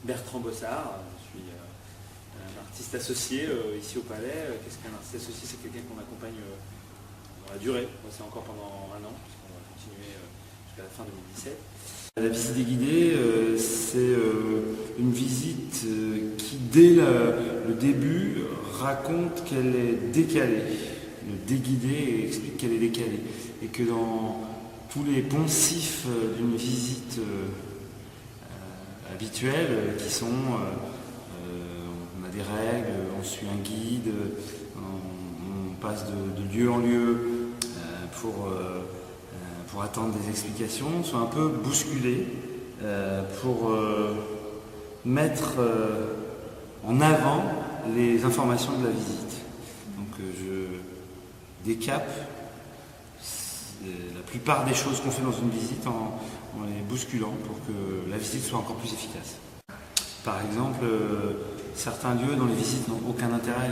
Bertrand Bossard, je suis un artiste associé ici au Palais. Qu'est-ce qu'un artiste associé? C'est quelqu'un qu'on accompagne dans la durée, c'est encore pendant un an, puisqu'on va continuer jusqu'à la fin 2017. La visite des guidés, c'est une visite qui, dès le début, raconte qu'elle est décalée. Le déguidé explique qu'elle est décalée. Et que dans tous les poncifs d'une visite habituelle, qui sont, on a des règles, on suit un guide, on passe de lieu en lieu pour attendre des explications, sont un peu bousculées pour mettre en avant les informations de la visite. Donc je décape la plupart des choses qu'on fait dans une visite en les bousculant pour que la visite soit encore plus efficace. Par exemple, certains lieux dans les visites n'ont aucun intérêt,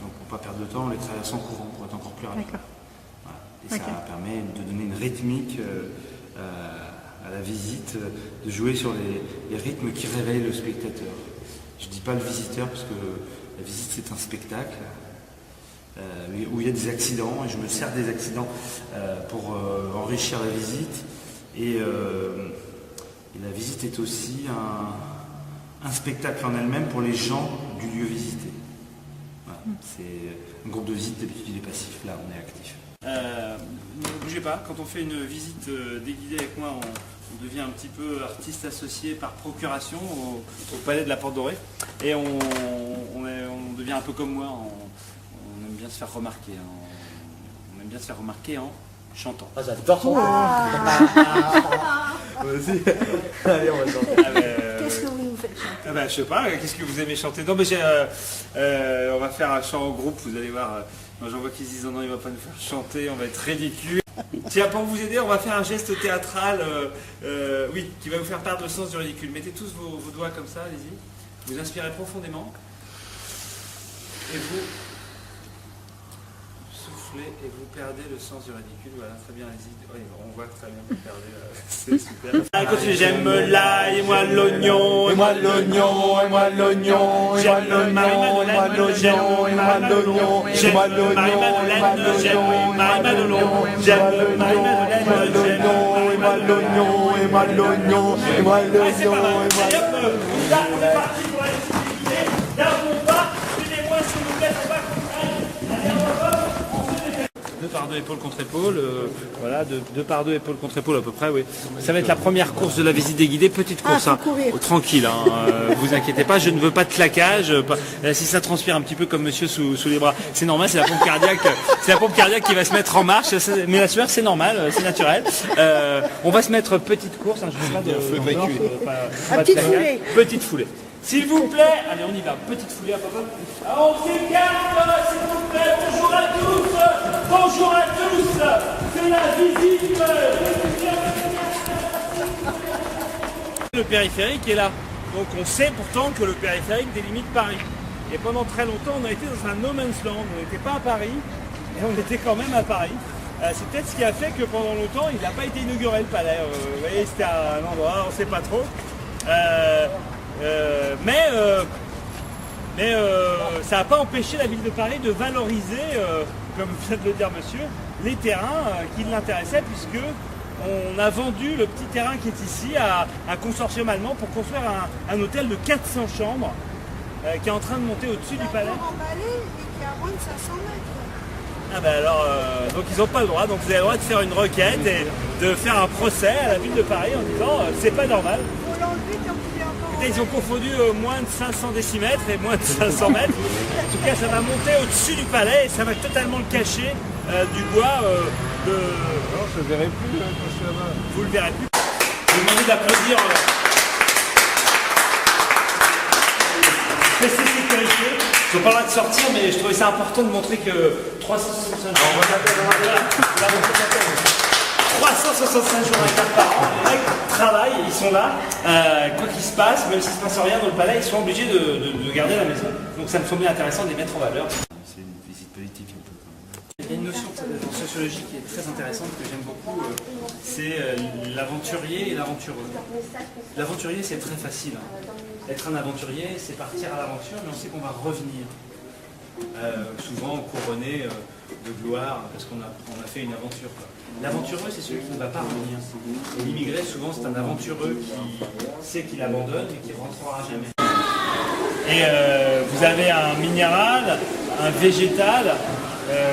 donc pour ne pas perdre de temps, on les traverse en courant pour être encore plus rapide. Voilà. Et ça permet de donner une rythmique à la visite, de jouer sur les rythmes qui réveillent le spectateur. Je ne dis pas le visiteur parce que la visite c'est un spectacle où il y a des accidents et je me sers des accidents pour enrichir la visite. Et la visite est aussi un spectacle en elle-même pour les gens du lieu visité. Voilà. C'est un groupe de visite, d'habitude il est passif, là on est actif. Ne bougez pas, quand on fait une visite déguidée avec moi, on devient un petit peu artiste associé par procuration au Palais de la Porte Dorée. Et on devient un peu comme moi, on aime bien se faire remarquer. On aime bien se faire remarquer en chantant. Ah, j'adore chanter. Vas-y. Allez, on va chanter. Qu'est-ce que vous nous faites chanter? Je sais pas, qu'est-ce que vous aimez chanter? Non mais on va faire un chant en groupe, vous allez voir. J'en vois qui se disent non, il va pas nous faire chanter, on va être ridicule. Tiens, pour vous aider, on va faire un geste théâtral, oui, qui va vous faire perdre le sens du ridicule. Mettez tous vos doigts comme ça, allez-y. Vous inspirez profondément. Et vous soufflez et vous perdez le sens du ridicule. Voilà, très bien, allez-y. Oui, on voit très bien que vous perdez. C'est super. Allez, continue. J'aime l'ail et moi l'oignon, et moi l'oignon, et moi l'oignon, j'aime le Marie-Madeleine, j'aime Marie-Madeleine, j'aime Marie-Madeleine, j'aime Marie-Madeleine, j'aime le Marie-Madeleine, j'aime et moi l'oignon, et moi l'oignon, et moi l'oignon, et moi l'oignon. Là, on est parti pour aller se déguiser. Là, on part. Suivez-moi, s'il vous plaît, on va deux par deux épaule contre épaule, voilà, deux par deux épaule contre épaule à peu près, oui. Ça va être la première course de la visite des guidés, petite course, tranquille, vous inquiétez pas, je ne veux pas de claquage, si ça transpire un petit peu comme monsieur sous les bras, c'est normal, c'est la pompe cardiaque qui va se mettre en marche, mais la sueur c'est normal, c'est naturel. On va se mettre petite course, je ne sais pas de petite foulée. S'il vous plaît, allez on y va, petite foulée à papa. On s'écarte, s'il vous plaît, bonjour à tous, bonjour à tous, c'est la visite. Le périphérique est là, donc on sait pourtant que le périphérique délimite Paris. Et pendant très longtemps on a été dans un no man's land, on n'était pas à Paris, et on était quand même à Paris. C'est peut-être ce qui a fait que pendant longtemps il n'a pas été inauguré le palais, vous voyez c'était un endroit, on ne sait pas trop. Mais ça n'a pas empêché la ville de Paris de valoriser, comme vient de le dire monsieur, les terrains qui l'intéressaient, puisque on a vendu le petit terrain qui est ici à un consortium allemand pour construire un hôtel de 400 chambres qui est en train de monter au-dessus du palais. Emballé et qui a moins de 500 mètres. Ah ben alors, donc ils n'ont pas le droit, donc vous avez le droit de faire une requête et de faire un procès à la ville de Paris en disant c'est pas normal. Il faut l'enlever comme il est encore. Ils ont confondu moins de 500 décimètres et moins de 500 mètres. En tout cas, ça va monter au-dessus du palais et ça va totalement le cacher du bois de... Non, je ne verrai plus quand je suis là-bas. Vous le verrez plus. Je vous demande d'applaudir PC Sécurité. Ils n'ont pas le droit de sortir, mais je trouvais ça important de montrer que 365 jours... 365 jours par an, les mecs travaillent, ils sont là, quoi qu'il se passe, même s'il ne se passe rien dans le palais, ils sont obligés de garder la maison. Donc ça me semblait intéressant de les mettre en valeur. C'est une visite politique un peu quand même. Il y a une notion sociologie qui est très intéressante, que j'aime beaucoup, c'est l'aventurier et l'aventureux. L'aventurier, c'est très facile. Être un aventurier, c'est partir à l'aventure, mais on sait qu'on va revenir. Souvent couronné de gloire, parce qu'on a fait une aventure. L'aventureux, c'est celui qui ne va pas revenir. Et l'immigré, souvent, c'est un aventureux qui sait qu'il abandonne et qui ne rentrera jamais. Et vous avez un minéral, un végétal,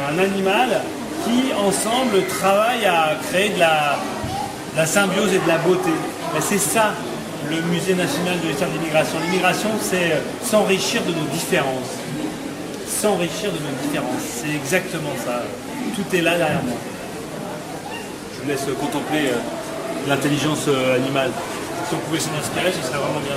un animal qui ensemble travaillent à créer de la symbiose et de la beauté. C'est ça le musée national de l'histoire de l'immigration. L'immigration, c'est s'enrichir de nos différences. S'enrichir de nos différences, c'est exactement ça. Tout est là derrière moi. Je vous laisse contempler l'intelligence animale. Si on pouvait s'en inspirer, ce serait vraiment bien.